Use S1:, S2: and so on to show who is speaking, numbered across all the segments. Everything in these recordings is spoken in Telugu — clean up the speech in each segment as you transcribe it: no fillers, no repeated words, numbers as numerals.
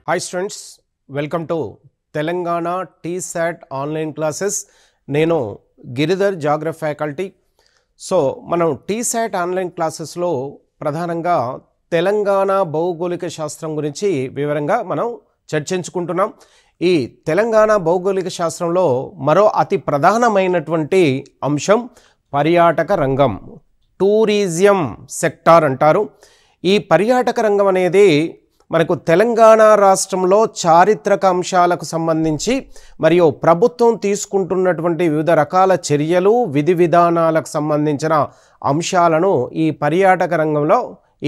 S1: Hi students, welcome to Telangana TSAT online classes. నేను గిరిధర్ జాగ్రఫీ ఫ్యాకల్టీ. సో మనం TSAT ఆన్లైన్ క్లాసెస్లో ప్రధానంగా తెలంగాణ భౌగోళిక శాస్త్రం గురించి వివరంగా మనం చర్చించుకుంటున్నాం. ఈ తెలంగాణ భౌగోళిక శాస్త్రంలో మరో అతి ప్రధానమైనటువంటి అంశం పర్యాటక రంగం, టూరిజం సెక్టార్ అంటారు. ఈ పర్యాటక రంగం అనేది మనకు తెలంగాణ రాష్ట్రంలో చారిత్రక అంశాలకు సంబంధించి మరియు ప్రభుత్వం తీసుకుంటున్నటువంటి వివిధ రకాల చర్యలు, విధి విధానాలకు సంబంధించిన అంశాలను ఈ పర్యాటక రంగంలో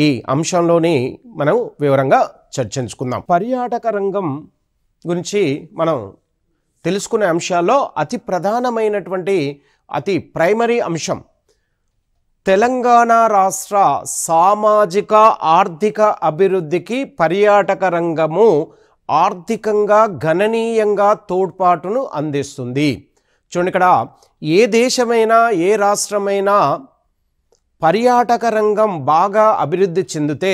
S1: ఈ అంశంలోని మనం వివరంగా చర్చించుకుందాం. పర్యాటక రంగం గురించి మనం తెలుసుకునే అంశాల్లో అతి ప్రధానమైనటువంటి అతి ప్రైమరీ అంశం తెలంగాణ రాష్ట్ర సామాజిక ఆర్థిక అభివృద్ధికి పర్యాటక రంగము ఆర్థికంగా గణనీయంగా తోడ్పాటును అందిస్తుంది. చూడండి, ఇక్కడ ఏ దేశమైనా ఏ రాష్ట్రమైనా పర్యాటక రంగం బాగా అభివృద్ధి చెందితే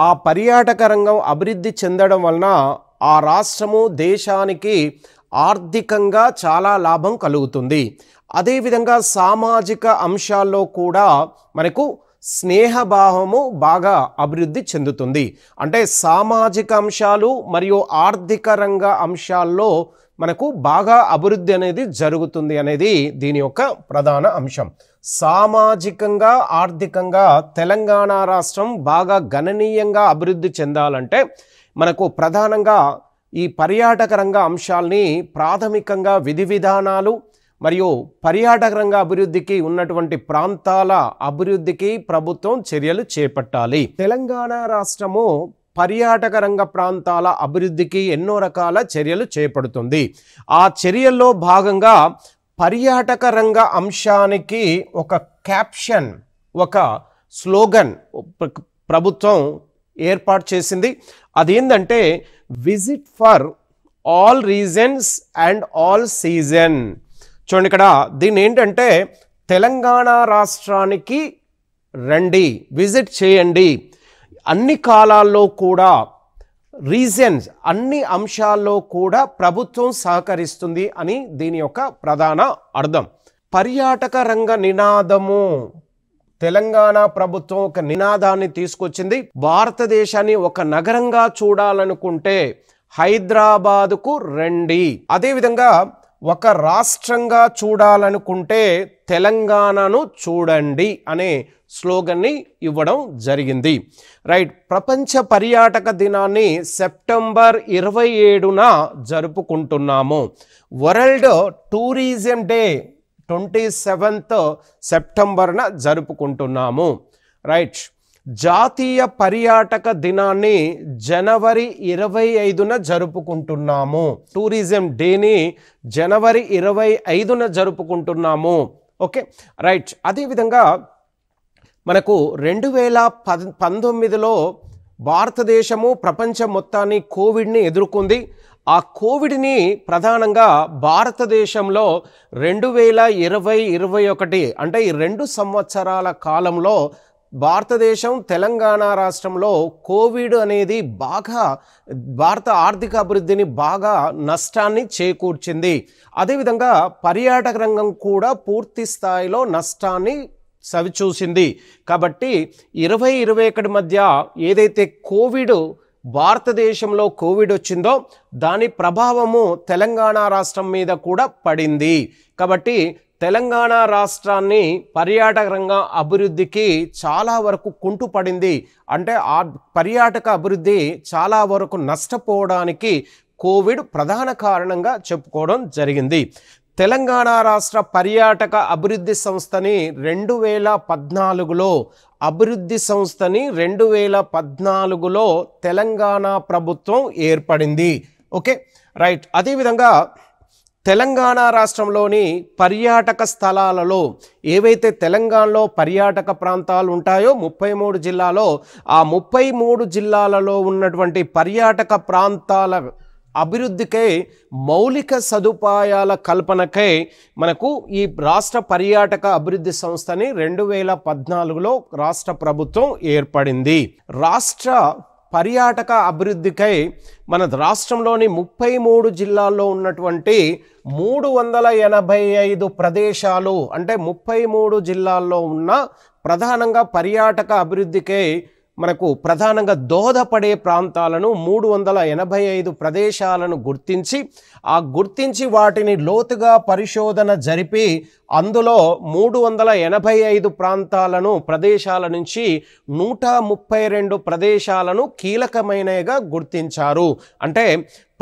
S1: ఆ పర్యాటక రంగం అభివృద్ధి చెందడం వలన ఆ రాష్ట్రము దేశానికి ఆర్థికంగా చాలా లాభం కలుగుతుంది. అదేవిధంగా సామాజిక అంశాల్లో కూడా మనకు స్నేహభావము బాగా అభివృద్ధి చెందుతుంది. అంటే సామాజిక అంశాలు మరియు ఆర్థిక రంగ అంశాల్లో మనకు బాగా అభివృద్ధి అనేది జరుగుతుంది అనేది దీని యొక్క ప్రధాన అంశం. సామాజికంగా ఆర్థికంగా తెలంగాణ రాష్ట్రం బాగా గణనీయంగా అభివృద్ధి చెందాలంటే మనకు ప్రధానంగా ఈ పర్యాటక రంగ అంశాల్ని ప్రాథమికంగా విధి విధానాలు మరియు పర్యాటక రంగ అభివృద్ధికి ఉన్నటువంటి ప్రాంతాల అభివృద్ధికి ప్రభుత్వం చర్యలు చేపట్టాలి. తెలంగాణ రాష్ట్రము పర్యాటక రంగ ప్రాంతాల అభివృద్ధికి ఎన్నో రకాల చర్యలు చేపడుతుంది. ఆ చర్యల్లో భాగంగా పర్యాటక రంగ అంశానికి ఒక క్యాప్షన్, ఒక స్లోగన్ ప్రభుత్వం ఏర్పాటు చేసింది. అదేంటంటే visit for all reasons and all season. చూడండి, ఇక్కడ దీన్ని ఏంటంటే తెలంగాణ రాష్ట్రానికి రండి, విజిట్ చేయండి, అన్ని కాలాల్లో కూడా రీజన్స్ అన్ని అంశాల్లో కూడా ప్రభుత్వం సహకరిస్తుంది అని దీని యొక్క ప్రధాన అర్థం. పర్యాటక రంగ నినాదము తెలంగాణ ప్రభుత్వం ఒక నినాదాన్ని తీసుకొచ్చింది. భారతదేశాన్ని ఒక నగరంగా చూడాలనుకుంటే హైదరాబాదుకు రండి, అదేవిధంగా ఒక రాష్ట్రంగా చూడాలనుకుంటే తెలంగాణను చూడండి అనే స్లోగన్ని ఇవ్వడం జరిగింది. రైట్, ప్రపంచ పర్యాటక దినాన్ని సెప్టెంబర్ 27న జరుపుకుంటున్నాము. వరల్డ్ టూరిజం డే 27th సెప్టెంబర్న జరుపుకుంటున్నాము. రైట్, జాతీయ పర్యాటక దినాన్ని జనవరి 25న జరుపుకుంటున్నాము. టూరిజం డేని జనవరి 25న జరుపుకుంటున్నాము. Okay, right. అదేవిధంగా మనకు 2019లో భారతదేశము ప్రపంచం మొత్తాన్ని కోవిడ్ని ఎదుర్కొంది. ఆ కోవిడ్ని ప్రధానంగా భారతదేశంలో 2020-21 అంటే ఈ 2 సంవత్సరాల కాలంలో భారతదేశం తెలంగాణ రాష్ట్రంలో కోవిడ్ అనేది బాగా భారత ఆర్థిక అభివృద్ధిని బాగా నష్టాన్ని చేకూర్చింది. అదేవిధంగా పర్యాటక రంగం కూడా పూర్తి స్థాయిలో నష్టాన్ని సవిచూసింది. కాబట్టి 2021 మధ్య ఏదైతే కోవిడ్ భారతదేశంలో కోవిడ్ వచ్చిందో దాని ప్రభావము తెలంగాణ రాష్ట్రం మీద కూడా పడింది. కాబట్టి తెలంగాణ రాష్ట్రాన్ని పర్యాటక రంగ అభివృద్ధికి చాలా వరకు కుంటుపడింది. అంటే ఆ పర్యాటక అభివృద్ధి చాలా వరకు నష్టపోవడానికి కోవిడ్ ప్రధాన కారణంగా చెప్పుకోవడం జరిగింది. తెలంగాణ రాష్ట్ర పర్యాటక అభివృద్ధి సంస్థని 2014లో అభివృద్ధి సంస్థని 2014లో తెలంగాణ ప్రభుత్వం ఏర్పడింది. Okay, right. అదేవిధంగా తెలంగాణ రాష్ట్రంలోని పర్యాటక స్థలాలలో ఏవైతే తెలంగాణలో పర్యాటక ప్రాంతాలు ఉంటాయో 33 జిల్లాలో ఆ 33 జిల్లాలలో ఉన్నటువంటి పర్యాటక ప్రాంతాల అభివృద్ధికై మౌలిక సదుపాయాల కల్పనకై మనకు ఈ రాష్ట్ర పర్యాటక అభివృద్ధి సంస్థని 2014లో రాష్ట్ర ప్రభుత్వం ఏర్పడింది. రాష్ట్ర పర్యాటక అభివృద్ధికై మన రాష్ట్రంలోని 33 జిల్లాల్లో ఉన్నటువంటి 385 ప్రదేశాలు, అంటే 33 జిల్లాల్లో ఉన్న ప్రధానంగా పర్యాటక అభివృద్ధికై మనకు ప్రధానంగా దోహదపడే ప్రాంతాలను 385 ప్రదేశాలను గుర్తించి వాటిని లోతుగా పరిశోధన జరిపి అందులో 385 ప్రదేశాల నుంచి 132 ప్రదేశాలను కీలకమైనవిగా గుర్తించారు. అంటే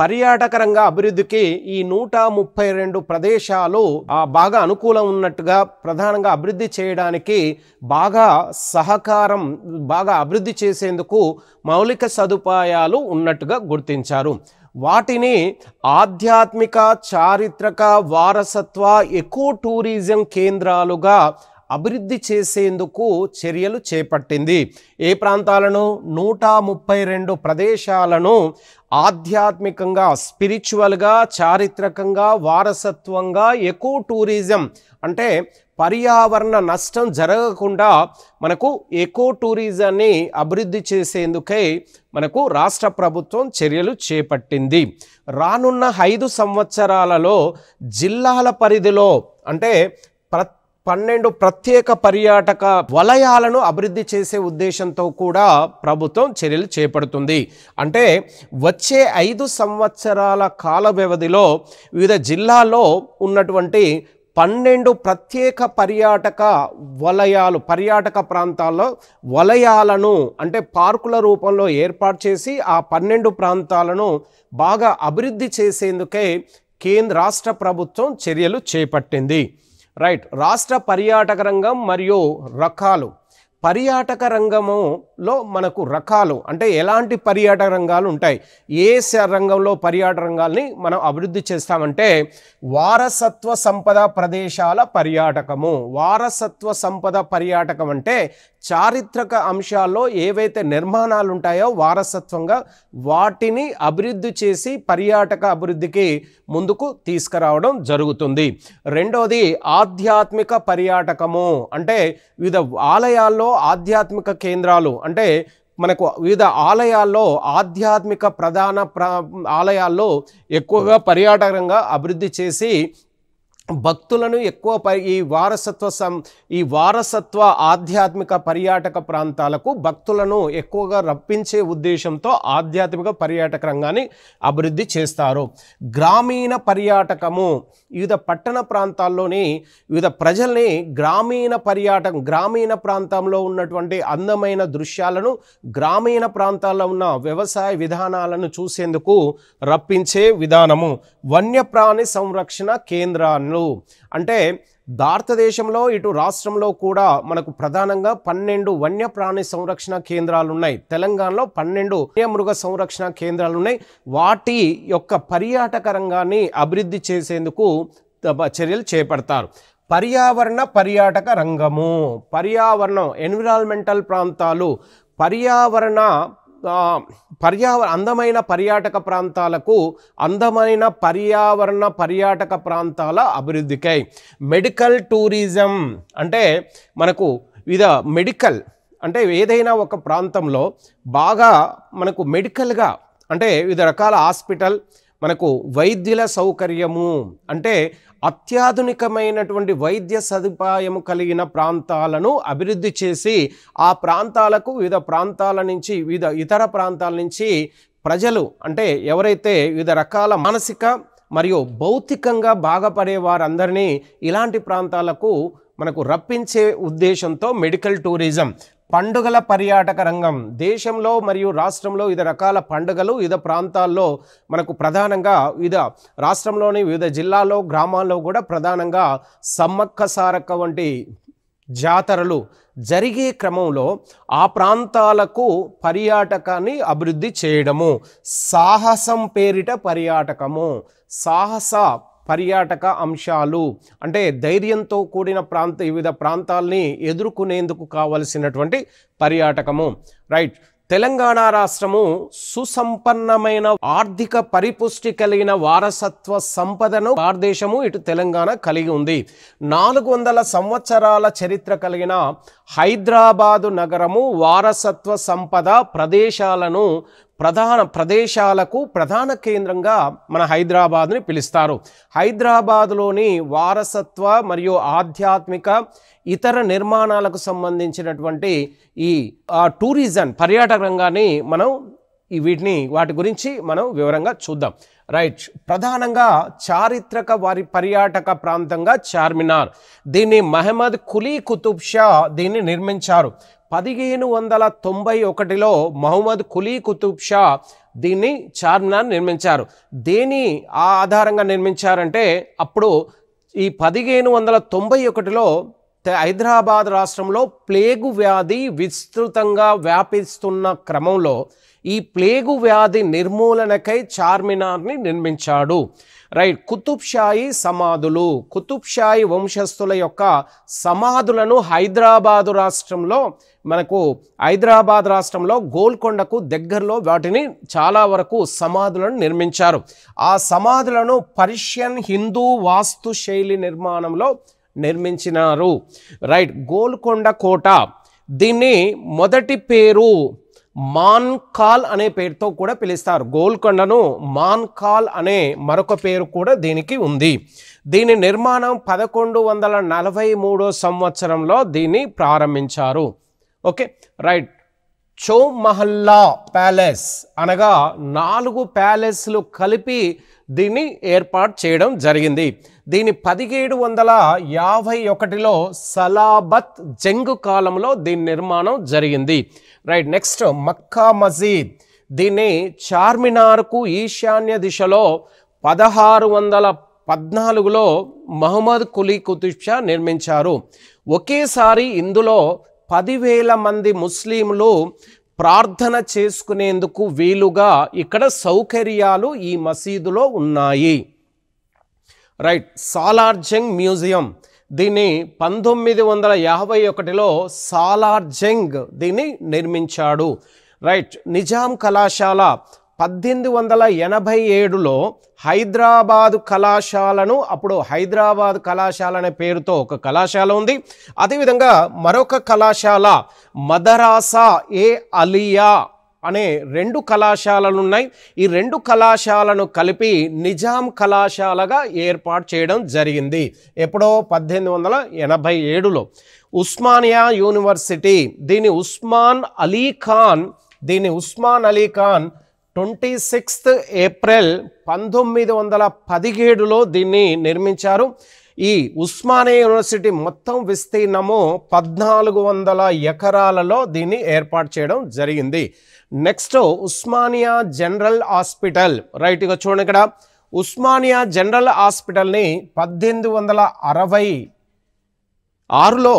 S1: పర్యాటక రంగ అభివృద్ధికి ఈ 132 ప్రదేశాలు బాగా అనుకూలం ఉన్నట్టుగా, ప్రధానంగా అభివృద్ధి చేయడానికి బాగా అభివృద్ధి చేసేందుకు మౌలిక సదుపాయాలు ఉన్నట్టుగా గుర్తించారు. వాటిని ఆధ్యాత్మిక, చారిత్రక, వారసత్వ, ఎకో టూరిజం కేంద్రాలుగా అభివృద్ధి చేసేందుకు చర్యలు చేపట్టింది. ఏ ప్రాంతాలను? 132 ప్రదేశాలను ఆధ్యాత్మికంగా, స్పిరిచువల్గా, చారిత్రకంగా, వారసత్వంగా, ఎకో టూరిజం అంటే పర్యావరణ నష్టం జరగకుండా మనకు ఎకో టూరిజాన్ని అభివృద్ధి చేసేందుకై మనకు రాష్ట్ర ప్రభుత్వం చర్యలు చేపట్టింది. రానున్న 5 సంవత్సరాలలో జిల్లాల పరిధిలో అంటే 12 ప్రత్యేక పర్యాటక వలయాలను అభివృద్ధి చేసే ఉద్దేశంతో కూడా ప్రభుత్వం చర్యలు చేపడుతుంది. అంటే వచ్చే 5 సంవత్సరాల కాల వ్యవధిలో వివిధ జిల్లాల్లో ఉన్నటువంటి 12 ప్రత్యేక పర్యాటక ప్రాంతాల్లో వలయాలను అంటే పార్కుల రూపంలో ఏర్పాటు చేసి ఆ 12 ప్రాంతాలను బాగా అభివృద్ధి చేసేందుకే రాష్ట్ర ప్రభుత్వం చర్యలు చేపట్టింది. రైట్. రాష్ట్ర పర్యాటక రంగం మరియు రకాలు. పర్యాటక రంగంలో మనకు రకాలు అంటే ఎలాంటి పర్యాటక రంగాలు ఉంటాయి? ఏ రంగంలో పర్యాటక రంగాల్ని మనం అభివృద్ధి చేస్తామంటే వారసత్వ సంపద ప్రదేశాల పర్యాటకము. వారసత్వ సంపద పర్యాటకం అంటే చారిత్రక అంశాల్లో ఏవైతే నిర్మాణాలు ఉంటాయో వారసత్వంగా వాటిని అభివృద్ధి చేసి పర్యాటక అభివృద్ధికి ముందుకు తీసుకురావడం జరుగుతుంది. రెండోది ఆధ్యాత్మిక పర్యాటకము. అంటే వివిధ ఆలయాల్లో ఆధ్యాత్మిక కేంద్రాలు అంటే మనకు వివిధ ఆలయాల్లో ఆధ్యాత్మిక ఆలయాల్లో ఎక్కువగా పర్యాటకంగా అభివృద్ధి చేసి భక్తులను ఎక్కువ ఈ వారసత్వ ఆధ్యాత్మిక పర్యాటక ప్రాంతాలకు భక్తులను ఎక్కువగా రప్పించే ఉద్దేశంతో ఆధ్యాత్మిక పర్యాటక రంగాన్ని అభివృద్ధి చేస్తారు. గ్రామీణ పర్యాటకము. వివిధ పట్టణ ప్రాంతాల్లోని వివిధ ప్రజల్ని గ్రామీణ ప్రాంతంలో ఉన్నటువంటి అందమైన దృశ్యాలను, గ్రామీణ ప్రాంతాల్లో ఉన్న వ్యవసాయ విధానాలను చూసేందుకు రప్పించే విధానము. వన్యప్రాణి సంరక్షణ కేంద్రాలు. అంటే భారతదేశంలో ఇటు రాష్ట్రంలో కూడా మనకు ప్రధానంగా 12 వన్యప్రాణి సంరక్షణ కేంద్రాలు ఉన్నాయి. తెలంగాణలో 12 వన్యమృగ సంరక్షణ కేంద్రాలు ఉన్నాయి. వాటి యొక్క పర్యాటక రంగాన్ని అభివృద్ధి చేసేందుకు చర్యలు చేపడతారు. పర్యాటక రంగము. పర్యావరణం, ఎన్విరాన్మెంటల్ ప్రాంతాలు, అందమైన పర్యాటక ప్రాంతాలకు అందమైన పర్యాటక ప్రాంతాల అభివృద్ధికై. మెడికల్ టూరిజం అంటే మనకు మెడికల్ అంటే ఏదైనా ఒక ప్రాంతంలో బాగా మనకు మెడికల్గా అంటే వివిధ రకాల హాస్పిటల్, మనకు వైద్యుల సౌకర్యము అంటే అత్యాధునికమైనటువంటి వైద్య సదుపాయం కలిగిన ప్రాంతాలను అభివృద్ధి చేసి ఆ ప్రాంతాలకు వివిధ ఇతర ప్రాంతాల నుంచి ప్రజలు అంటే ఎవరైతే వివిధ రకాల మానసిక మరియు భౌతికంగా బాగుపడే వారందరినీ ఇలాంటి ప్రాంతాలకు మనకు రప్పించే ఉద్దేశంతో మెడికల్ టూరిజం. పండుగల పర్యాటక రంగం. దేశంలో మరియు రాష్ట్రంలో వివిధ రకాల పండుగలు వివిధ ప్రాంతాల్లో మనకు ప్రధానంగా వివిధ రాష్ట్రంలోని వివిధ జిల్లాల్లో, గ్రామాల్లో కూడా ప్రధానంగా సమ్మక్క సారక్క వంటి జాతరలు జరిగే క్రమంలో ఆ ప్రాంతాలకు పర్యాటకాన్ని అభివృద్ధి చేయడము. సాహసం పేరిట పర్యాటకము. సాహస పర్యాటక అంశాలు అంటే ధైర్యంతో కూడిన వివిధ ప్రాంతాల్ని ఎదుర్కొనేందుకు కావలసినటువంటి పర్యాటకము. రైట్. తెలంగాణ రాష్ట్రము సుసంపన్నమైన ఆర్థిక పరిపుష్టి కలిగిన వారసత్వ సంపదను భారతదేశము ఇటు తెలంగాణ కలిగి ఉంది. 400 సంవత్సరాల చరిత్ర కలిగిన హైదరాబాదు నగరము వారసత్వ సంపద ప్రదేశాలకు ప్రధాన కేంద్రంగా మన హైదరాబాద్ని పిలుస్తారు. హైదరాబాద్లోని వారసత్వ మరియు ఆధ్యాత్మిక ఇతర నిర్మాణాలకు సంబంధించినటువంటి ఈ టూరిజం పర్యాటక రంగాన్ని మనం వాటి గురించి మనం వివరంగా చూద్దాం. రైట్, ప్రధానంగా చారిత్రక పర్యాటక ప్రాంతంగా చార్మినార్, దీన్ని మహమ్మద్ కులీ కుతుబ్ షా దీన్ని నిర్మించారు. 1591లో మహమ్మద్ కులీ కుతుబ్ షా దీన్ని చార్మినార్ నిర్మించారు. దేని ఆధారంగా నిర్మించారంటే అప్పుడు ఈ 1591లో హైదరాబాద్ రాష్ట్రంలో ప్లేగు వ్యాధి విస్తృతంగా వ్యాపిస్తున్న క్రమంలో ఈ ప్లేగు వ్యాధి నిర్మూలనకై చార్మినార్ని నిర్మించాడు. రైట్, కుతుబ్ షాయి సమాధులు, కుతుబ్ షాయి వంశస్థుల యొక్క సమాధులను హైదరాబాద్ రాష్ట్రంలో గోల్కొండకు దగ్గరలో వాటిని చాలా వరకు సమాధులను నిర్మించారు. ఆ సమాధులను పర్షియన్ హిందూ వాస్తు శైలి నిర్మాణంలో నిర్మించినారు. రైట్, గోల్కొండ కోట, దీన్ని మొదటి పేరు మాన్కాల్ అనే పేరుతో కూడా పిలుస్తారు. గోల్కొండను మాన్కాల్ అనే మరొక పేరు కూడా దీనికి ఉంది. దీని నిర్మాణం 1143 సంవత్సరంలో దీన్ని ప్రారంభించారు. Okay, right. చౌమహల్లా ప్యాలెస్ అనగా 4 ప్యాలెస్లు కలిపి దీన్ని ఏర్పాటు చేయడం జరిగింది. దీని 1751లో సలాబత్ జంగ్ కాలంలో దీని నిర్మాణం జరిగింది. రైట్, నెక్స్ట్ మక్కా మసీద్, దీన్ని చార్మినార్కు ఈశాన్య దిశలో 1614లో మహమ్మద్ కులీ కుతుబ్ షా నిర్మించారు. ఒకేసారి ఇందులో 10,000 మంది ముస్లింలు ప్రార్థన చేసుకునేందుకు వీలుగా ఇక్కడ సౌకర్యాలు ఈ మసీదులో ఉన్నాయి. రైట్, సాలార్ జంగ్ మ్యూజియం, దీన్ని 1951లో సాలార్ జంగ్ దీన్ని నిర్మించాడు. రైట్, నిజాం కళాశాల 1887లో హైదరాబాదు కళాశాలను, అప్పుడు హైదరాబాద్ కళాశాల అనే పేరుతో ఒక కళాశాల ఉంది. అదేవిధంగా మరొక కళాశాల మదరాసా ఏ అలియా అనే 2 కళాశాలలు ఉన్నాయి. ఈ 2 కళాశాలను కలిపి నిజాం కళాశాలగా ఏర్పాటు చేయడం జరిగింది. ఎప్పుడో 1887లో. ఉస్మానియా యూనివర్సిటీ, దీన్ని ఉస్మాన్ అలీ ఖాన్ 26 ఏప్రిల్ 1917లో దీన్ని నిర్మించారు. ఈ ఉస్మానియా యూనివర్సిటీ మొత్తం విస్తీర్ణము 1400 ఎకరాలలో దీన్ని ఏర్పాటు చేయడం జరిగింది. Next Osmania general hospital. Right, ఇక చూడండి, ఇక్కడ ఉస్మానియా జనరల్ హాస్పిటల్ని 1866లో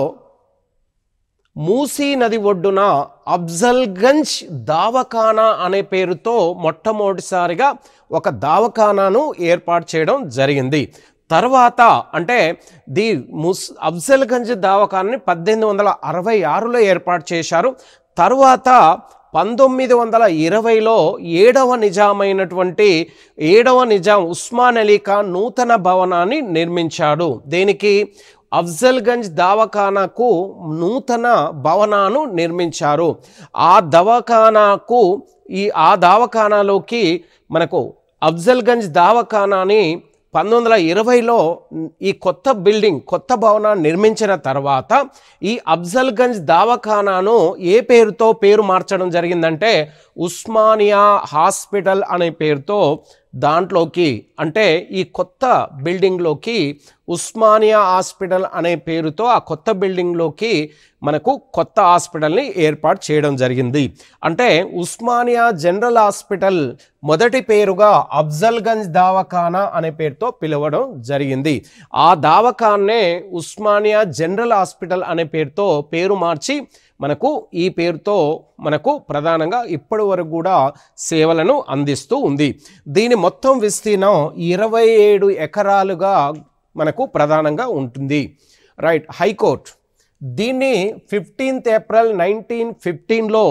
S1: మూసీ నది ఒడ్డున అఫ్జల్గంజ్ దావఖానా అనే పేరుతో మొట్టమొదటిసారిగా ఒక దావఖానాను ఏర్పాటు చేయడం జరిగింది. తర్వాత అంటే అఫ్జల్గంజ్ దావఖానాని 1866లో ఏర్పాటు చేశారు. తర్వాత 1920లో 7వ నిజాం ఉస్మాన్ అలీ ఖాన్ నూతన భవనాన్ని నిర్మించాడు. దేనికి? అఫ్జల్గంజ్ దావఖానాకు నూతన భవనాన్ని నిర్మించారు. ఆ దావఖానాలోకి మనకు అఫ్జల్గంజ్ దావఖానాని 1920లో ఈ కొత్త భవనాన్ని నిర్మించిన తర్వాత ఈ అఫ్జల్గంజ్ దావఖానాను ఏ పేరు మార్చడం జరిగిందంటే ఉస్మానియా హాస్పిటల్ అనే పేరుతో దాంట్లోకి, అంటే ఈ కొత్త బిల్డింగ్లోకి ఉస్మానియా హాస్పిటల్ అనే పేరుతో ఆ కొత్త బిల్డింగ్లోకి మనకు కొత్త హాస్పిటల్ని ఏర్పాటు చేయడం జరిగింది. అంటే ఉస్మానియా జనరల్ హాస్పిటల్ మొదటి పేరుగా అఫ్జల్గంజ్ దావఖానా అనే పేరుతో పిలవడం జరిగింది. ఆ దావఖానే ఉస్మానియా జనరల్ హాస్పిటల్ అనే పేరుతో పేరు మార్చి మనకు ఈ పేరుతో మనకు ప్రధానంగా ఇప్పటి వరకు కూడా సేవలను అందిస్తూ ఉంది. దీని మొత్తం విస్తీర్ణం 27 ఎకరాలుగా మనకు ప్రధానంగా ఉంటుంది. రైట్, హైకోర్టు దీన్ని 15 ఏప్రిల్ 1915లో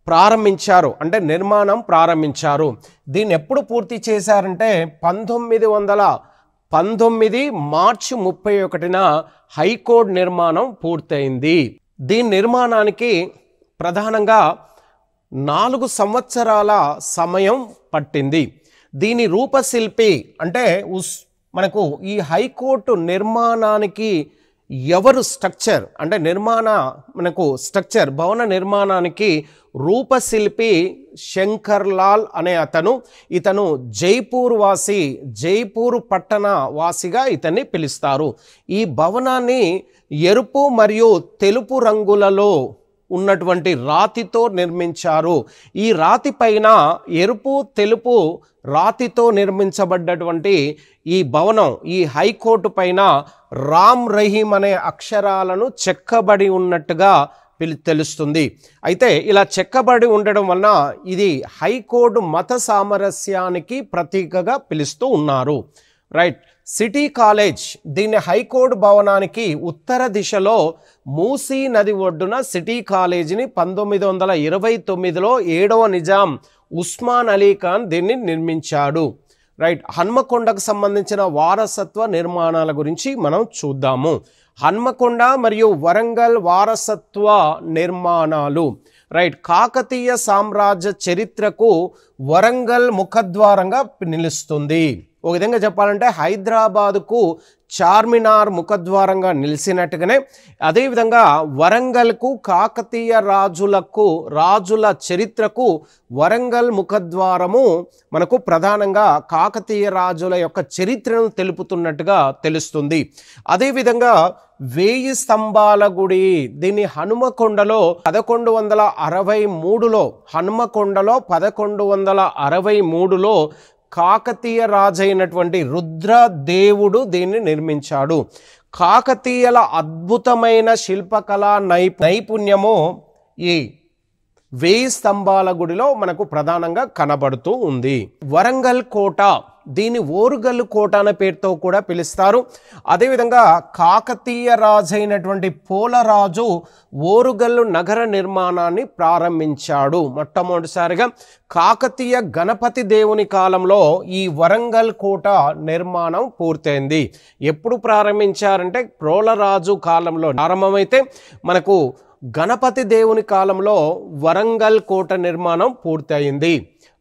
S1: ప్రారంభించారు, అంటే నిర్మాణం ప్రారంభించారు. దీన్ని ఎప్పుడు పూర్తి చేశారంటే 1919 మార్చి 31న హైకోర్టు నిర్మాణం పూర్తయింది. దీని నిర్మాణానికి ప్రధానంగా 4 సంవత్సరాల సమయం పట్టింది. దీని రూపశిల్పి అంటే మనకు ఈ హైకోర్టు నిర్మాణానికి ఎవరు స్ట్రక్చర్ అంటే మనకు స్ట్రక్చర్ భవన నిర్మాణానికి రూపశిల్పి శంకర్ లాల్ అనే ఇతను జైపూర్ వాసి, జైపూర్ పట్టణ వాసిగా ఇతన్ని పిలుస్తారు. ఈ భవనాన్ని ఎరుపు మరియు తెలుపు రంగులలో ఉన్నటువంటి రాతితో నిర్మించారు. ఈ రాతి పైన ఎరుపు తెలుపు రాతితో నిర్మించబడ్డటువంటి ఈ భవనం ఈ హైకోర్టు పైన రామ్ రహీం అనే అక్షరాలను చెక్కబడి ఉన్నట్టుగా తెలుస్తుంది. అయితే ఇలా చెక్కబడి ఉండడం వలన ఇది హైకోర్టు మత సామరస్యానికి ప్రతీకగా పిలుస్తూ ఉన్నారు. రైట్. సిటీ కాలేజ్, దీన్ని హైకోర్టు భవనానికి ఉత్తర దిశలో మూసీ నది ఒడ్డున సిటీ కాలేజీని 1929లో 7వ నిజాం ఉస్మాన్ అలీ ఖాన్ దీన్ని నిర్మించాడు. రైట్. హన్మకొండకు సంబంధించిన వారసత్వ నిర్మాణాల గురించి మనం చూద్దాము. హన్మకొండ మరియు వరంగల్ వారసత్వ నిర్మాణాలు. రైట్. కాకతీయ సామ్రాజ్య చరిత్రకు వరంగల్ ముఖద్వారంగా నిలుస్తుంది. ఒక విధంగా చెప్పాలంటే హైదరాబాదుకు చార్మినార్ ముఖద్వారంగా నిలిచినట్టుగానే అదేవిధంగా వరంగల్కు కాకతీయ రాజుల చరిత్రకు వరంగల్ ముఖద్వారము మనకు ప్రధానంగా కాకతీయ రాజుల యొక్క చరిత్రను తెలుపుతున్నట్టుగా తెలుస్తుంది. అదేవిధంగా 1000 స్తంభాల గుడి, దీన్ని హనుమకొండలో 1163లో హనుమకొండలో 1163లో కాకతీయ రాజైనటువంటి రుద్రదేవుడు దీన్ని నిర్మించాడు. కాకతీయుల అద్భుతమైన శిల్పకళా నైపుణ్యము ఈ 1000 స్తంభాల గుడిలో మనకు ప్రధానంగా కనబడుతూ ఉంది. వరంగల్ కోట, దీని ఓరుగల్లు కోట అనే పేరుతో కూడా పిలుస్తారు. అదేవిధంగా కాకతీయ రాజైనటువంటి పోలరాజు ఓరుగల్లు నగర నిర్మాణాన్ని ప్రారంభించాడు. మొట్టమొదటిసారిగా కాకతీయ గణపతి దేవుని కాలంలో ఈ వరంగల్ కోట నిర్మాణం పూర్తయింది. ఎప్పుడు ప్రారంభించారంటే పోలరాజు కాలంలో ప్రారంభమైతే మనకు గణపతి దేవుని కాలంలో వరంగల్ కోట నిర్మాణం పూర్తయింది.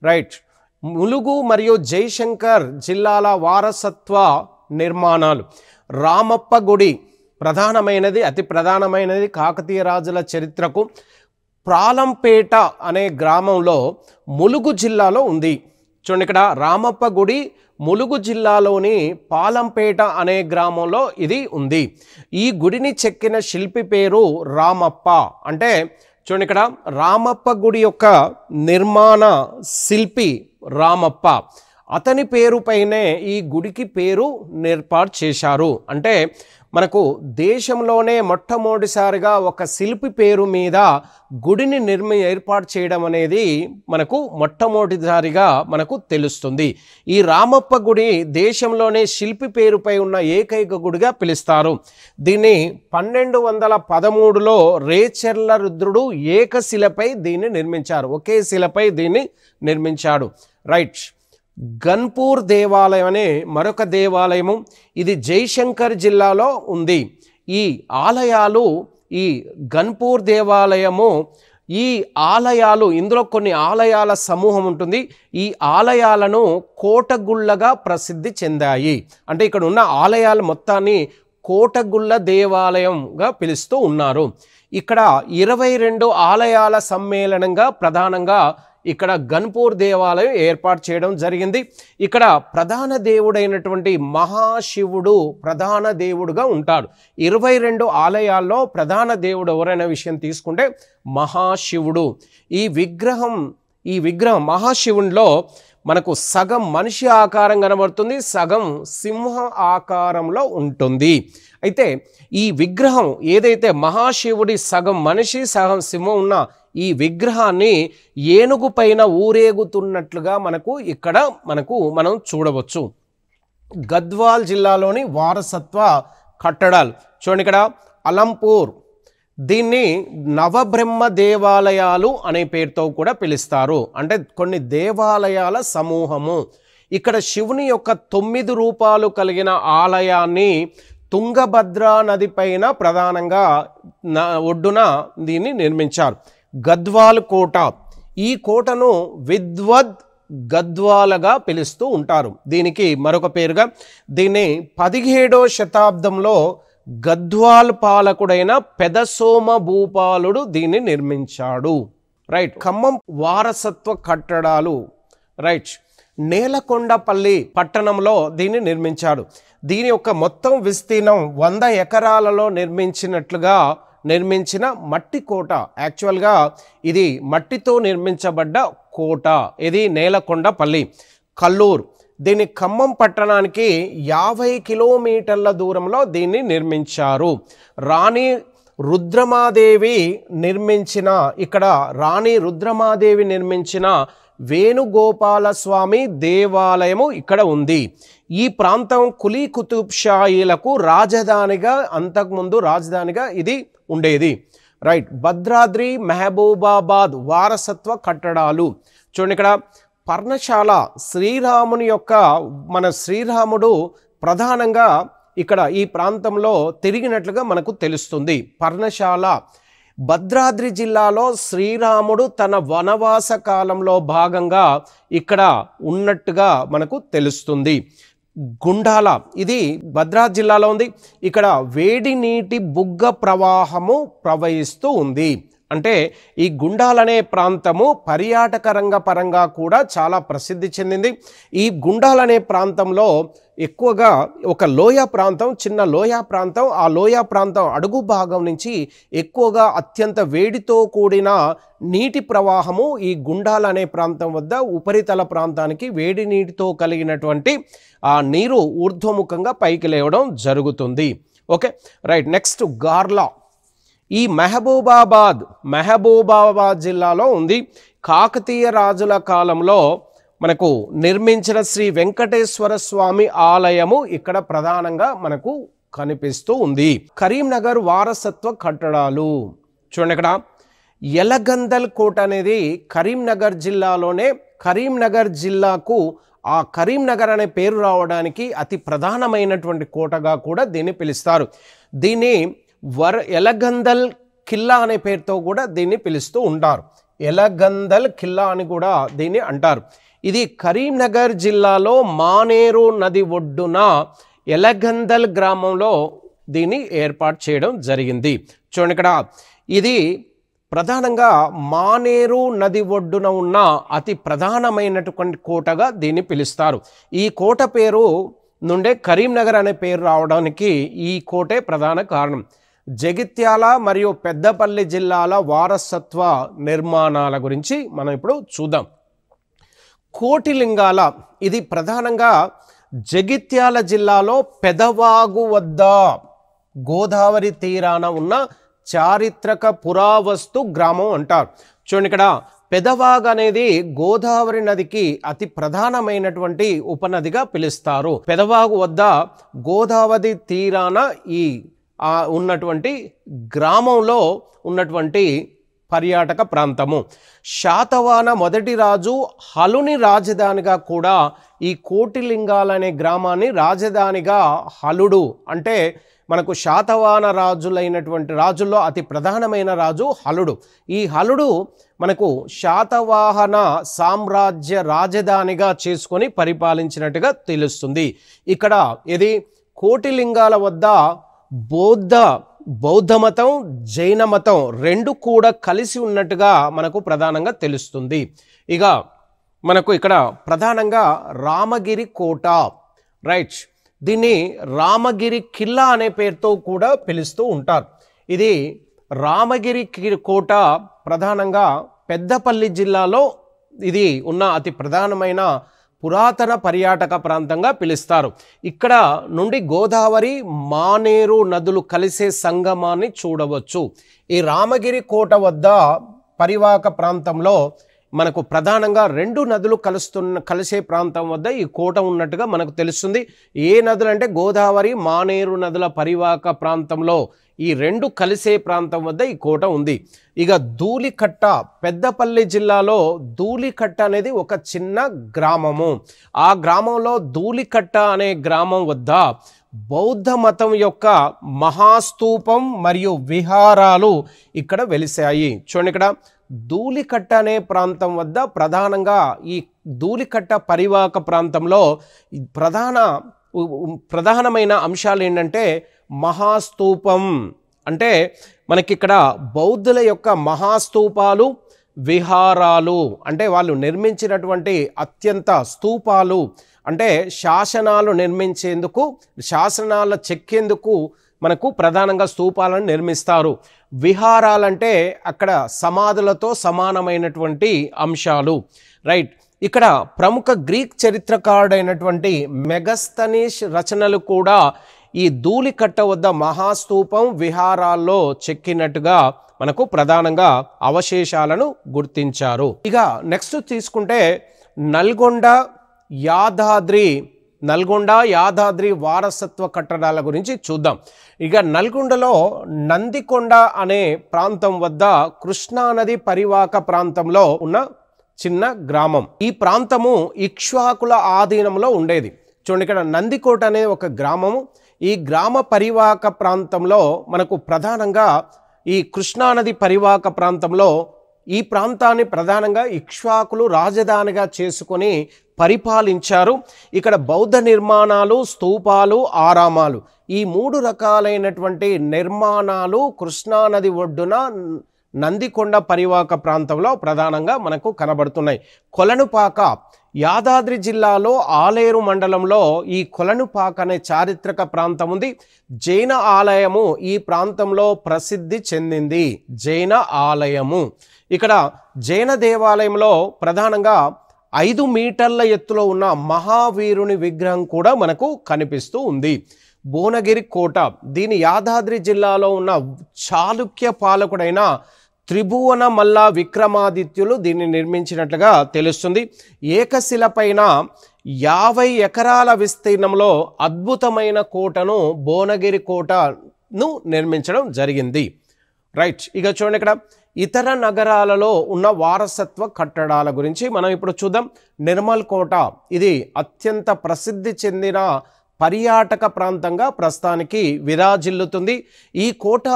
S1: రైట్. ములుగు మరియు జయశంకర్ జిల్లాల వారసత్వ నిర్మాణాలు. రామప్ప గుడి అతి ప్రధానమైనది కాకతీయ రాజుల చరిత్రకు. ప్రాలంపేట అనే గ్రామంలో ములుగు జిల్లాలో ఉంది. చూడండి, ఇక్కడ రామప్ప గుడి ములుగు జిల్లాలోని పాలంపేట అనే గ్రామంలో ఇది ఉంది. ఈ గుడిని చెక్కిన శిల్పి పేరు రామప్ప. అంటే చూడండి, ఇక్కడ రామప్ప గుడి యొక్క నిర్మాణ శిల్పి రామప్ప, అతని పేరుపైనే ఈ గుడికి పేరు ఏర్పాటు చేశారు. అంటే మనకు దేశంలోనే మొట్టమొదటిసారిగా ఒక శిల్పి పేరు మీద గుడిని ఏర్పాటు చేయడం అనేది మనకు మొట్టమొదటిసారిగా మనకు తెలుస్తుంది. ఈ రామప్ప గుడి దేశంలోనే శిల్పి పేరుపై ఉన్న ఏకైక గుడిగా పిలుస్తారు. దీన్ని 1213లో రేచెర్ల రుద్రుడు ఏకశిలపై దీన్ని నిర్మించారు. ఒకే శిలపై దీన్ని నిర్మించాడు. రైట్. గన్పూర్ దేవాలయం అనే మరొక దేవాలయము, ఇది జయశంకర్ జిల్లాలో ఉంది. ఈ గన్పూర్ దేవాలయము, ఇందులో కొన్ని ఆలయాల సమూహం ఉంటుంది. ఈ ఆలయాలను కోటగుళ్ళగా ప్రసిద్ధి చెందాయి. అంటే ఇక్కడ ఉన్న ఆలయాల మొత్తాన్ని కోటగుళ్ళ దేవాలయంగా పిలుస్తూ ఉన్నారు. ఇక్కడ 22 ఆలయాల సమ్మేళనంగా ప్రధానంగా ఇక్కడ గన్పూర్ దేవాలయం ఏర్పాటు చేయడం జరిగింది. ఇక్కడ ప్రధాన దేవుడైనటువంటి మహాశివుడు ప్రధాన దేవుడుగా ఉంటాడు. 22 ఆలయాల్లో ప్రధాన దేవుడు ఎవరైనా విషయం తీసుకుంటే మహాశివుడు. ఈ విగ్రహం మహాశివునిలో మనకు సగం మనిషి ఆకారం కనబడుతుంది, సగం సింహ ఆకారంలో ఉంటుంది. అయితే ఈ విగ్రహం ఏదైతే మహాశివుడి సగం మనిషి సగం సింహం ఉన్న ఈ విగ్రహాన్ని ఏనుగు పైన ఊరేగుతున్నట్లుగా మనం చూడవచ్చు. గద్వాల్ జిల్లాలోని వారసత్వ కట్టడాలు చూడండి. ఇక్కడ అలంపూర్, దీన్ని నవబ్రహ్మ దేవాలయాలు అనే పేరుతో కూడా పిలుస్తారు. అంటే కొన్ని దేవాలయాల సమూహము. ఇక్కడ శివుని యొక్క 9 రూపాలు కలిగిన ఆలయాన్ని తుంగభద్ర నది పైన ప్రధానంగా ఒడ్డున దీన్ని నిర్మించారు. గద్వాల్ కోట, ఈ కోటను విద్వద్ గద్వాలగా పిలుస్తూ ఉంటారు. దీనికి మరొక పేరుగా దీన్ని 17వ శతాబ్దంలో గద్వాల్ పాలకుడైన పెదసోమ భూపాలుడు దీన్ని నిర్మించాడు. రైట్. ఖమ్మం వారసత్వ కట్టడాలు. రైట్. నేలకొండపల్లి పట్టణంలో దీన్ని నిర్మించాడు. దీని యొక్క మొత్తం విస్తీర్ణం 100 ఎకరాలలో నిర్మించిన మట్టి కోట. యాక్చువల్గా ఇది మట్టితో నిర్మించబడ్డ కోట. ఇది నేలకొండపల్లి, కల్లూరు. దీన్ని ఖమ్మం పట్టణానికి 50 కిలోమీటర్ల దూరంలో దీన్ని నిర్మించారు. రాణి రుద్రమాదేవి నిర్మించిన వేణుగోపాల స్వామి దేవాలయము ఇక్కడ ఉంది. ఈ ప్రాంతం కులీ కుతుబ్ షాయిలకు రాజధానిగా ఇది ఉండేది. రైట్. భద్రాద్రి మహబూబాబాద్ వారసత్వ కట్టడాలు. చూడండి, ఇక్కడ పర్ణశాల శ్రీరాముడు ప్రధానంగా ఇక్కడ ఈ ప్రాంతంలో తిరిగినట్లుగా మనకు తెలుస్తుంది. పర్ణశాల భద్రాద్రి జిల్లాలో శ్రీరాముడు తన వనవాస కాలంలో భాగంగా ఇక్కడ ఉన్నట్టుగా మనకు తెలుస్తుంది. గుండాల, ఇది భద్రాద్రి జిల్లాలో ఉంది. ఇక్కడ వేడి నీటి బుగ్గ ప్రవాహము ప్రవహిస్తూ ఉంది. అంటే ఈ గుండాలనే ప్రాంతము పర్యాటక రంగ పరంగా కూడా చాలా ప్రసిద్ధి చెందింది. ఈ గుండాలనే ప్రాంతంలో ఎక్కువగా ఒక లోయ ప్రాంతం, చిన్న లోయ ప్రాంతం. ఆ లోయ ప్రాంతం అడుగు భాగం నుంచి ఎక్కువగా అత్యంత వేడితో కూడిన నీటి ప్రవాహము ఈ గుండాల అనే ప్రాంతం వద్ద ఉపరితల ప్రాంతానికి వేడి నీటితో కలిగినటువంటి ఆ నీరు ఊర్ధ్వముఖంగా పైకి లేవడం జరుగుతుంది. Okay, right. నెక్స్ట్ గార్లా. ఈ మహబూబాబాద్ జిల్లాలో ఉంది. కాకతీయ రాజుల కాలంలో మనకు నిర్మించిన శ్రీ వెంకటేశ్వర స్వామి ఆలయము ఇక్కడ ప్రధానంగా మనకు కనిపిస్తూ ఉంది. కరీంనగర్ వారసత్వ కట్టడాలు. చూడండి, ఇక్కడ ఎలగందల్ కోట అనేది కరీంనగర్ జిల్లాలోనే, కరీంనగర్ జిల్లాకు ఆ కరీంనగర్ అనే పేరు రావడానికి అతి ప్రధానమైనటువంటి కోటగా కూడా దీన్ని పిలుస్తారు. దీన్ని ఎలగందల్ ఖిల్లా అనే పేరుతో కూడా దీన్ని పిలుస్తూ ఉంటారు. ఎలగందల్ ఖిల్లా అని కూడా దీన్ని అంటారు. ఇది కరీంనగర్ జిల్లాలో మానేరు నది ఒడ్డున ఎలగందల్ గ్రామంలో దీన్ని ఏర్పాటు చేయడం జరిగింది. చూడండి, ఇక్కడ ఇది ప్రధానంగా మానేరు నది ఒడ్డున ఉన్న అతి ప్రధానమైనటువంటి కోటగా దీన్ని పిలుస్తారు. ఈ కోట పేరు నుండే కరీంనగర్ అనే పేరు రావడానికి ఈ కోటే ప్రధాన కారణం. జగిత్యాల మరియు పెద్దపల్లి జిల్లాల వారసత్వ నిర్మాణాల గురించి మనం ఇప్పుడు చూద్దాం. కోటిలింగాల, ఇది ప్రధానంగా జగిత్యాల జిల్లాలో పెదవాగు వద్ద గోదావరి తీరాన ఉన్న చారిత్రక పురావస్తు గ్రామం అంటారు. చూడండి, ఇక్కడ పెదవాగ్ అనేది గోదావరి నదికి అతి ప్రధానమైనటువంటి ఉపనదిగా పిలుస్తారు. పెదవాగు వద్ద గోదావరి తీరాన ఈ ఉన్నటువంటి గ్రామంలో ఉన్నటువంటి పర్యాటక ప్రాంతము. శాతవాహన మొదటి రాజు హలుని రాజధానిగా కూడా ఈ కోటిలింగాల అనే గ్రామాన్ని రాజధానిగా హలుడు, అంటే మనకు శాతవాహన రాజుల్లో అతి ప్రధానమైన రాజు హలుడు. ఈ హలుడు మనకు శాతవాహన సామ్రాజ్య రాజధానిగా చేసుకొని పరిపాలించినట్టుగా తెలుస్తుంది. ఇక్కడ ఇది కోటిలింగాల వద్ద బౌద్ధ మతం, జైన మతం రెండు కూడా కలిసి ఉన్నట్టుగా మనకు ప్రధానంగా తెలుస్తుంది. ఇక మనకు ఇక్కడ ప్రధానంగా రామగిరి కోట. రైట్. దీన్ని రామగిరి ఖిల్లా అనే పేరుతో కూడా పిలుస్తూ ఉంటారు. ఇది రామగిరి కోట ప్రధానంగా పెద్దపల్లి జిల్లాలో ఇది ఉన్న అతి ప్రధానమైన పురాతన పర్యాటక ప్రాంతంగా పిలుస్తారు. ఇక్కడ నుండి గోదావరి, మానేరు నదులు కలిసే సంగమాన్ని చూడవచ్చు. ఈ రామగిరి కోట వద్ద పరివాహక ప్రాంతంలో మనకు ప్రధానంగా రెండు నదులు కలిసే ప్రాంతం వద్ద ఈ కోట ఉన్నట్టుగా మనకు తెలుస్తుంది. ఏ నదులు అంటే గోదావరి మానేరు నదుల పరివాహక ప్రాంతంలో ఈ రెండు కలిసే ప్రాంతం వద్ద ఈ కోట ఉంది. ఇక ధూళికట్ట, పెద్దపల్లి జిల్లాలో ధూళికట్ట అనేది ఒక చిన్న గ్రామము. ఆ గ్రామంలో ధూళికట్ట అనే గ్రామం వద్ద బౌద్ధ మతం యొక్క మహాస్తూపం మరియు విహారాలు ఇక్కడ వెలిసాయి. చూడండి, ఇక్కడ ధూళికట్ట అనే ప్రాంతం వద్ద ప్రధానంగా ఈ ధూళికట్ట పరివాహక ప్రాంతంలో ప్రధానమైన అంశాలు ఏంటంటే మహాస్తూపం, అంటే మనకి ఇక్కడ బౌద్ధుల యొక్క మహాస్తూపాలు, విహారాలు అంటే వాళ్ళు నిర్మించినటువంటి అత్యంత స్తూపాలు, అంటే శాసనాలు నిర్మించేందుకు, శాసనాల చెక్కేందుకు మనకు ప్రధానంగా స్తూపాలను నిర్మిస్తారు. విహారాలంటే అక్కడ సమాధులతో సమానమైనటువంటి అంశాలు. రైట్, ఇక్కడ ప్రముఖ గ్రీక్ చరిత్రకారుడైనటువంటి మెగస్తనీస్ రచనలు కూడా ఈ ధూళికట్ట వద్ద మహాస్తూపం, విహారాల్లో చెక్కినట్టుగా మనకు ప్రధానంగా అవశేషాలను గుర్తించారు. ఇక నెక్స్ట్ తీసుకుంటే నల్గొండ యాదాద్రి వారసత్వ కట్టడాల గురించి చూద్దాం. ఇక నల్గొండలో నందికొండ అనే ప్రాంతం వద్ద కృష్ణానది పరివాహక ప్రాంతంలో ఉన్న చిన్న గ్రామం. ఈ ప్రాంతము ఇక్ష్వాకుల ఆధీనంలో ఉండేది. చూడండి, ఇక్కడ నందికోట అనే ఒక గ్రామము. ఈ గ్రామ పరివాహక ప్రాంతంలో మనకు ప్రధానంగా ఈ కృష్ణానది పరివాహక ప్రాంతంలో ఈ ప్రాంతాన్ని ప్రధానంగా ఇక్ష్వాకులు రాజధానిగా చేసుకొని పరిపాలించారు. ఇక్కడ బౌద్ధ నిర్మాణాలు, స్తూపాలు, ఆరామాలు, ఈ మూడు రకాలైనటువంటి నిర్మాణాలు కృష్ణానది ఒడ్డున నందికొండ పరివాహక ప్రాంతంలో ప్రధానంగా మనకు కనబడుతున్నాయి. కొలనుపాక యాదాద్రి జిల్లాలో ఆలేరు మండలంలో ఈ కొలనుపాక అనే చారిత్రక ప్రాంతం ఉంది. జైన ఆలయము ఈ ప్రాంతంలో ప్రసిద్ధి చెందింది. జైన ఆలయము, ఇక్కడ జైన దేవాలయంలో ప్రధానంగా 5 మీటర్ల ఎత్తులో ఉన్న మహావీరుని విగ్రహం కూడా మనకు కనిపిస్తూ ఉంది. భువనగిరి కోట, దీని యాదాద్రి జిల్లాలో ఉన్న చాళుక్య పాలకుడైన త్రిభువన మల్ల విక్రమాదిత్యులు దీన్ని నిర్మించినట్లుగా తెలుస్తుంది. ఏకశిల పైన 50 ఎకరాల విస్తీర్ణంలో అద్భుతమైన కోటను భువనగిరి కోటను నిర్మించడం జరిగింది. రైట్, ఇక చూడండి, ఇక్కడ ఇతర నగరాలలో ఉన్న వారసత్వ కట్టడాల గురించి మనం ఇప్పుడు చూద్దాం. నిర్మల్ కోట, ఇది అత్యంత ప్రసిద్ధి చెందిన పర్యాటక ప్రాంతంగా ప్రస్తుతానికి విరాజిల్లుతుంది. ఈ కోట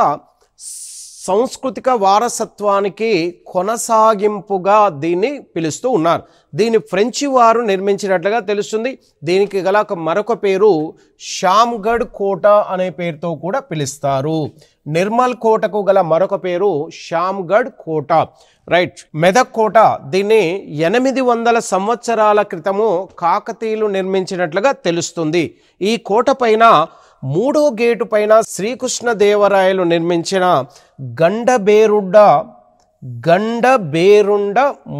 S1: సాంస్కృతిక వారసత్వానికి కొనసాగింపుగా దీన్ని పిలుస్తూ ఉన్నారు. దీన్ని ఫ్రెంచి వారు నిర్మించినట్లుగా తెలుస్తుంది. దీనికి గల మరొక పేరు శ్యామ్గఢ్ కోట అనే పేరుతో కూడా పిలుస్తారు. నిర్మల్ కోటకు గల మరొక పేరు శ్యామ్గఢ్ కోట. రైట్, మెదక్ కోట, దీన్ని 800 సంవత్సరాల క్రితము కాకతీయులు నిర్మించినట్లుగా తెలుస్తుంది. ఈ కోట పైన 3వ గేటు పైన శ్రీకృష్ణదేవరాయలు నిర్మించిన గండబేరుండ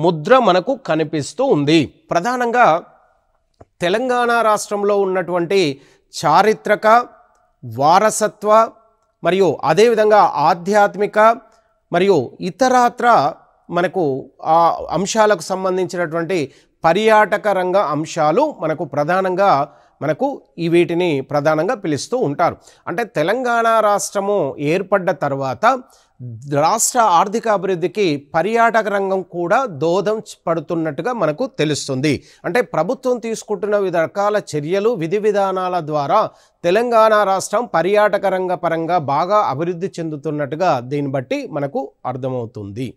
S1: ముద్ర మనకు కనిపిస్తూ ఉంది. ప్రధానంగా తెలంగాణ రాష్ట్రంలో ఉన్నటువంటి చారిత్రక, వారసత్వ మరియు అదేవిధంగా ఆధ్యాత్మిక మరియు ఇతరత్ర మనకు ఆ అంశాలకు సంబంధించినటువంటి పర్యాటక రంగ అంశాలు మనకు ప్రధానంగా వీటిని ప్రధానంగా పిలుస్తూ ఉంటారు. అంటే తెలంగాణ రాష్ట్రము ఏర్పడ్డ తర్వాత రాష్ట్ర ఆర్థిక అభివృద్ధికి పర్యాటక రంగం కూడా దోహదం పడుతున్నట్టుగా మనకు తెలుస్తుంది. అంటే ప్రభుత్వం తీసుకుంటున్న వివిధ రకాల చర్యలు, విధి విధానాల ద్వారా తెలంగాణ రాష్ట్రం పర్యాటక రంగ పరంగా బాగా అభివృద్ధి చెందుతున్నట్టుగా దీన్ని బట్టి మనకు అర్థమవుతుంది.